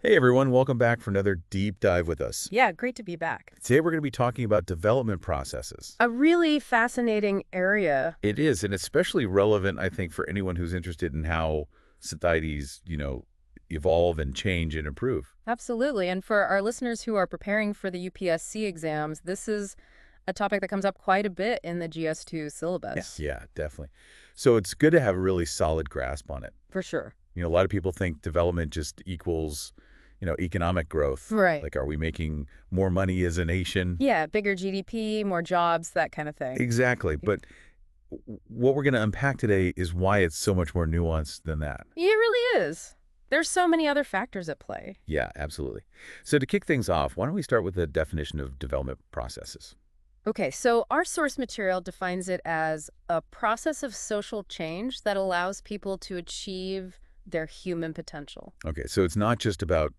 Hey everyone, welcome back for another deep dive with us. Yeah, great to be back. Today we're going to be talking about development processes. A really fascinating area. It is, and especially relevant, I think, for anyone who's interested in how societies, evolve and change and improve. Absolutely. And for our listeners who are preparing for the UPSC exams, this is a topic that comes up quite a bit in the GS2 Yeah, syllabus. yeah, definitely. So it's good to have a really solid grasp on it. For sure. A lot of people think development just equals, economic growth. Right. Like, are we making more money as a nation? Yeah, bigger GDP, more jobs, that kind of thing. Exactly. But what we're going to unpack today is why it's so much more nuanced than that. It really is. There's so many other factors at play. Yeah, absolutely. So to kick things off, why don't we start with the definition of development processes? Okay, so our source material defines it as a process of social change that allows people to achieve their human potential. Okay, so it's not just about,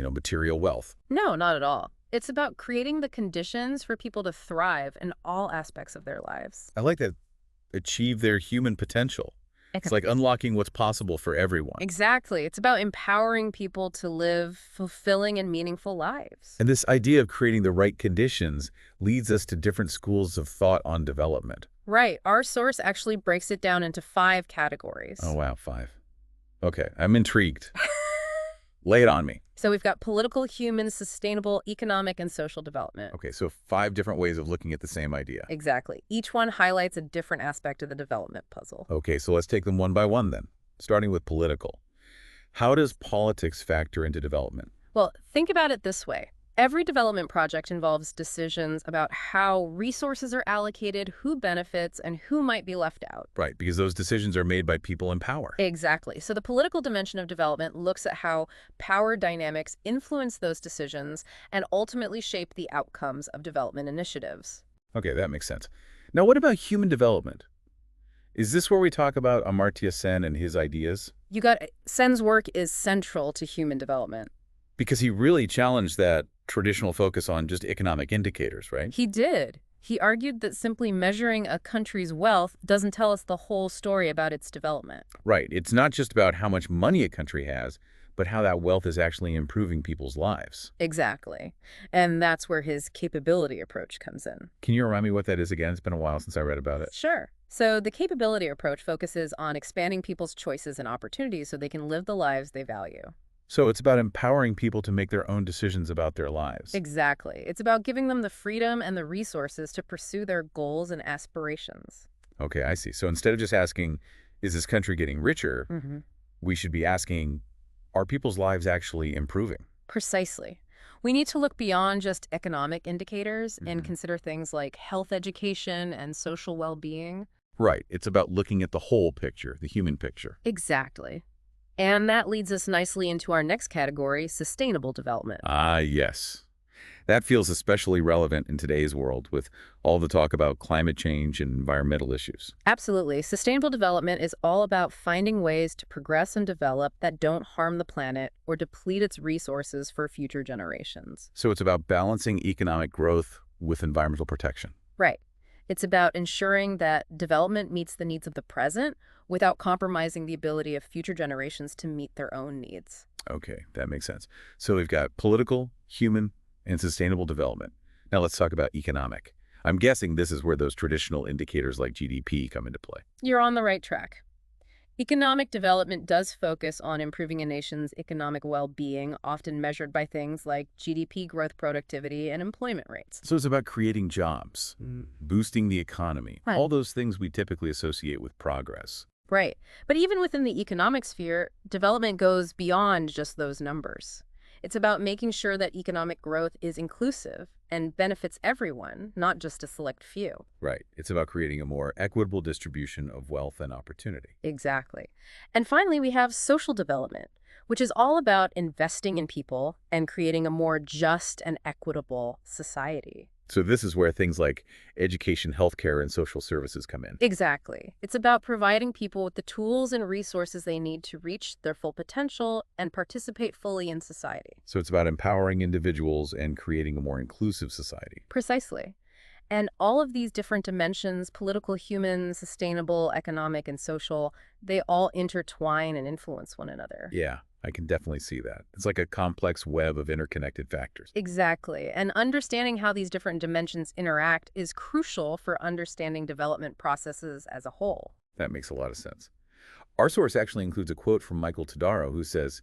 material wealth. No, not at all. It's about creating the conditions for people to thrive in all aspects of their lives. I like that. Achieve their human potential. It's like unlocking what's possible for everyone. Exactly. It's about empowering people to live fulfilling and meaningful lives. And this idea of creating the right conditions leads us to different schools of thought on development. Right. Our source actually breaks it down into 5 categories. Oh, wow, 5. Okay, I'm intrigued. Lay it on me. So we've got political, human, sustainable, economic, and social development. Okay, so 5 different ways of looking at the same idea. Exactly. Each one highlights a different aspect of the development puzzle. Okay, so let's take them one by one then, starting with political. How does politics factor into development? Well, think about it this way. Every development project involves decisions about how resources are allocated, who benefits, and who might be left out. Right, because those decisions are made by people in power. Exactly. So the political dimension of development looks at how power dynamics influence those decisions and ultimately shape the outcomes of development initiatives. Okay, that makes sense. Now, what about human development? Is this where we talk about Amartya Sen and his ideas? Sen's work is central to human development. Because he really challenged that traditional focus on just economic indicators, right? He did. He argued that simply measuring a country's wealth doesn't tell us the whole story about its development. Right. It's not just about how much money a country has, but how that wealth is actually improving people's lives. Exactly. And that's where his capability approach comes in. Can you remind me what that is again? It's been a while since I read about it. Sure. So the capability approach focuses on expanding people's choices and opportunities so they can live the lives they value. So it's about empowering people to make their own decisions about their lives. Exactly. It's about giving them the freedom and the resources to pursue their goals and aspirations. Okay, I see. So instead of just asking, is this country getting richer, we should be asking, are people's lives actually improving? Precisely. We need to look beyond just economic indicators and consider things like health education and social well-being. Right. It's about looking at the whole picture, the human picture. Exactly. And that leads us nicely into our next category, sustainable development. Ah, yes. That feels especially relevant in today's world with all the talk about climate change and environmental issues. Absolutely. Sustainable development is all about finding ways to progress and develop that don't harm the planet or deplete its resources for future generations. So it's about balancing economic growth with environmental protection. Right. It's about ensuring that development meets the needs of the present without compromising the ability of future generations to meet their own needs. Okay, that makes sense. So we've got political, human, and sustainable development. Now let's talk about economic. I'm guessing this is where those traditional indicators like GDP come into play. You're on the right track. Economic development does focus on improving a nation's economic well-being, often measured by things like GDP growth, productivity, and employment rates. So it's about creating jobs, boosting the economy, Right. all those things we typically associate with progress. Right. But even within the economic sphere, development goes beyond just those numbers. It's about making sure that economic growth is inclusive and benefits everyone, not just a select few. Right. It's about creating a more equitable distribution of wealth and opportunity. Exactly. And finally, we have social development, which is all about investing in people and creating a more just and equitable society. So this is where things like education, healthcare, and social services come in. Exactly. It's about providing people with the tools and resources they need to reach their full potential and participate fully in society. So it's about empowering individuals and creating a more inclusive society. Precisely. And all of these different dimensions, political, human, sustainable, economic, and social, they all intertwine and influence one another. Yeah. I can definitely see that. It's like a complex web of interconnected factors. Exactly. And understanding how these different dimensions interact is crucial for understanding development processes as a whole. That makes a lot of sense. Our source actually includes a quote from Michael Todaro who says,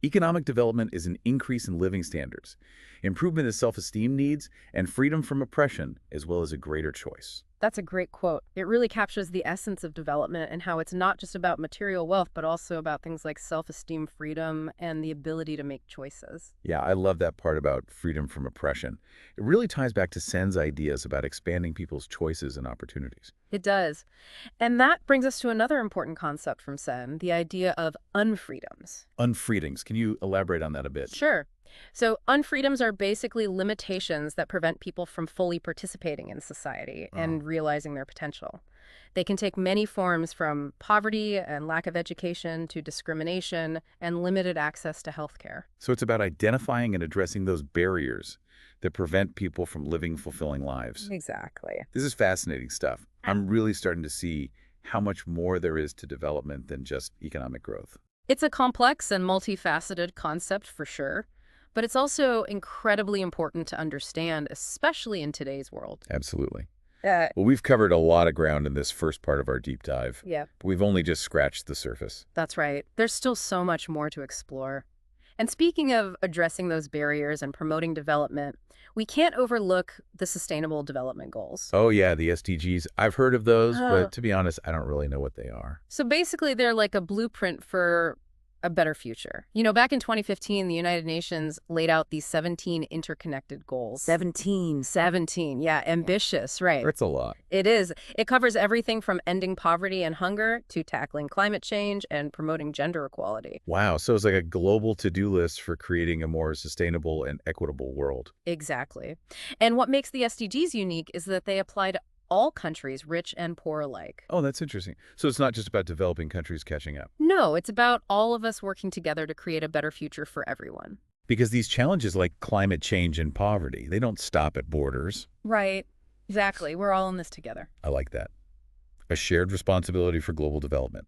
economic development is an increase in living standards, improvement in self-esteem needs, and freedom from oppression, as well as a greater choice. That's a great quote. It really captures the essence of development and how it's not just about material wealth, but also about things like self-esteem, freedom, and the ability to make choices. Yeah, I love that part about freedom from oppression. It really ties back to Sen's ideas about expanding people's choices and opportunities. It does. And that brings us to another important concept from Sen, the idea of unfreedoms. Unfreedoms. Can you elaborate on that a bit? Sure. So unfreedoms are basically limitations that prevent people from fully participating in society and realizing their potential. They can take many forms, from poverty and lack of education to discrimination and limited access to healthcare. So it's about identifying and addressing those barriers that prevent people from living fulfilling lives. Exactly. This is fascinating stuff. I'm really starting to see how much more there is to development than just economic growth. It's a complex and multifaceted concept for sure, but it's also incredibly important to understand, especially in today's world. Absolutely. Uh, Well, we've covered a lot of ground in this first part of our deep dive, yeah, but we've only just scratched the surface. that's right. There's still so much more to explore. And speaking of addressing those barriers and promoting development, we can't overlook the Sustainable Development Goals. Oh, yeah, the SDGs. I've heard of those, Oh. but to be honest, I don't really know what they are. So basically, they're like a blueprint for a better future. You know, back in 2015, the United Nations laid out these 17 interconnected goals. 17, yeah, ambitious, right. That's a lot. It is. It covers everything from ending poverty and hunger to tackling climate change and promoting gender equality. Wow, so it's like a global to-do list for creating a more sustainable and equitable world. Exactly. And what makes the SDGs unique is that they apply to all countries, rich and poor alike. Oh, that's interesting. So it's not just about developing countries catching up. No, it's about all of us working together to create a better future for everyone. Because these challenges like climate change and poverty, they don't stop at borders. Right. Exactly. We're all in this together. I like that. A shared responsibility for global development.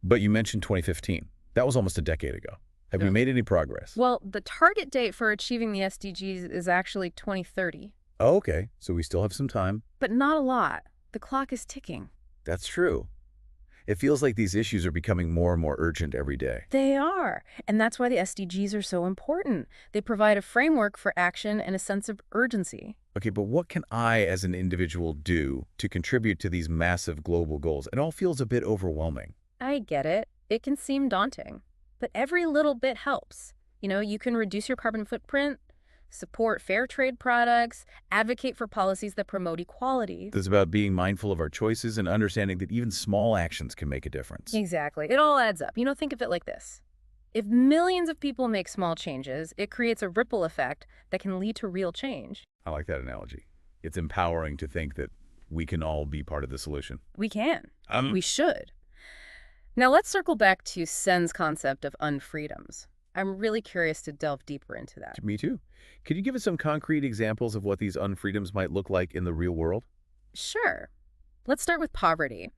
But you mentioned 2015. That was almost a decade ago. Have we Yeah. made any progress? Well, the target date for achieving the SDGs is actually 2030. Oh, okay. So we still have some time. But not a lot. The clock is ticking. That's true. It feels like these issues are becoming more and more urgent every day. They are. And that's why the SDGs are so important. They provide a framework for action and a sense of urgency. Okay, but what can I as an individual do to contribute to these massive global goals? It all feels a bit overwhelming. I get it. It can seem daunting. But every little bit helps. You know, you can reduce your carbon footprint, support fair trade products, advocate for policies that promote equality. It's about being mindful of our choices and understanding that even small actions can make a difference. Exactly. It all adds up. You know, think of it like this. If millions of people make small changes, it creates a ripple effect that can lead to real change. I like that analogy. It's empowering to think that we can all be part of the solution. We can. We should. Now let's circle back to Sen's concept of unfreedoms. I'm really curious to delve deeper into that. Me too. Could you give us some concrete examples of what these unfreedoms might look like in the real world? Sure. Let's start with poverty.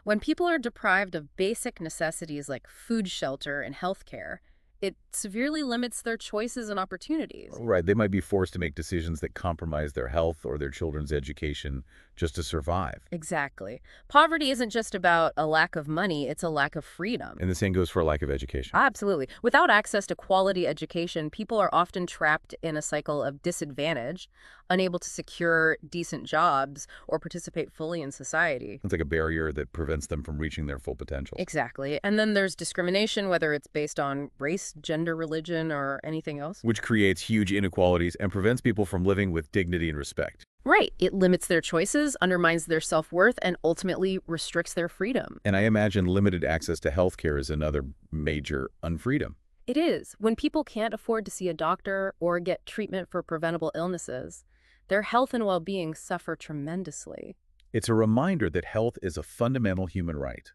When people are deprived of basic necessities like food, shelter, and healthcare, it severely limits their choices and opportunities. Right, they might be forced to make decisions that compromise their health or their children's education just to survive. Exactly. Poverty isn't just about a lack of money, it's a lack of freedom. And the same goes for a lack of education. Absolutely. Without access to quality education, people are often trapped in a cycle of disadvantage, unable to secure decent jobs or participate fully in society. It's like a barrier that prevents them from reaching their full potential. Exactly. And then there's discrimination, whether it's based on race, gender, religion, or anything else. Which creates huge inequalities and prevents people from living with dignity and respect. Right. It limits their choices, undermines their self-worth, and ultimately restricts their freedom. And I imagine limited access to healthcare is another major unfreedom. It is. When people can't afford to see a doctor or get treatment for preventable illnesses, their health and well-being suffer tremendously. It's a reminder that health is a fundamental human right,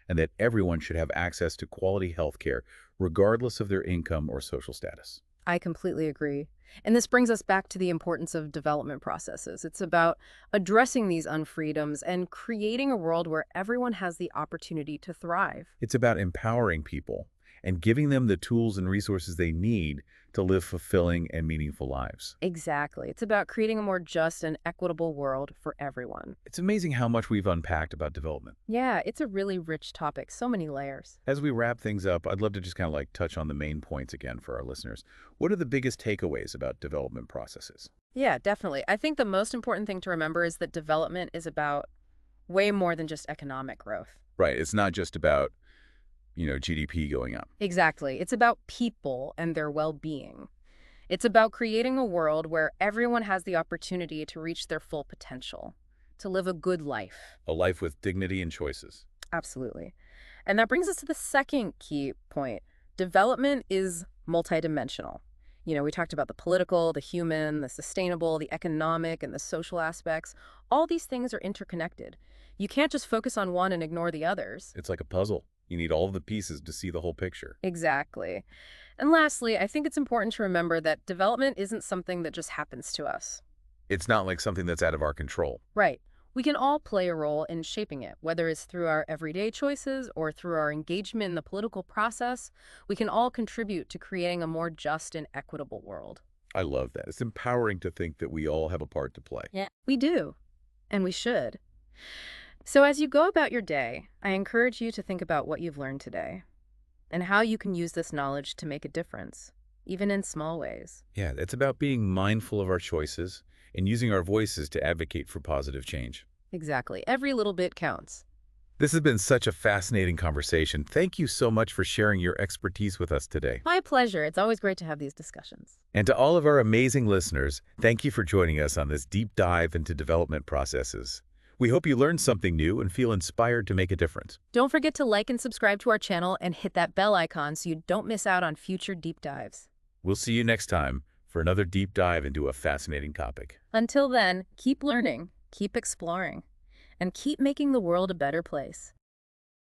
and that everyone should have access to quality healthcare regardless of their income or social status. I completely agree. And this brings us back to the importance of development processes. It's about addressing these unfreedoms and creating a world where everyone has the opportunity to thrive. It's about empowering people and giving them the tools and resources they need to live fulfilling and meaningful lives. Exactly. It's about creating a more just and equitable world for everyone. It's amazing how much we've unpacked about development. Yeah, it's a really rich topic, so many layers. As we wrap things up, I'd love to just kind of like touch on the main points again for our listeners. What are the biggest takeaways about development processes? Yeah, definitely. I think the most important thing to remember is that development is about way more than just economic growth. Right. It's not just about, GDP going up. Exactly. It's about people and their well-being. It's about creating a world where everyone has the opportunity to reach their full potential, to live a good life. A life with dignity and choices. Absolutely. And that brings us to the second key point. Development is multidimensional. We talked about the political, the human, the sustainable, the economic, and the social aspects. All these things are interconnected. You can't just focus on one and ignore the others. It's like a puzzle. You need all of the pieces to see the whole picture. Exactly. And lastly, I think it's important to remember that development isn't something that just happens to us. It's not like something that's out of our control. Right. We can all play a role in shaping it, whether it's through our everyday choices or through our engagement in the political process. We can all contribute to creating a more just and equitable world. I love that. It's empowering to think that we all have a part to play. Yeah. We do, and we should. So as you go about your day, I encourage you to think about what you've learned today and how you can use this knowledge to make a difference, even in small ways. Yeah, it's about being mindful of our choices and using our voices to advocate for positive change. Exactly. Every little bit counts. This has been such a fascinating conversation. Thank you so much for sharing your expertise with us today. My pleasure. It's always great to have these discussions. And to all of our amazing listeners, thank you for joining us on this deep dive into development processes. We hope you learned something new and feel inspired to make a difference. Don't forget to like and subscribe to our channel and hit that bell icon so you don't miss out on future deep dives. We'll see you next time for another deep dive into a fascinating topic. Until then, keep learning, keep exploring, and keep making the world a better place.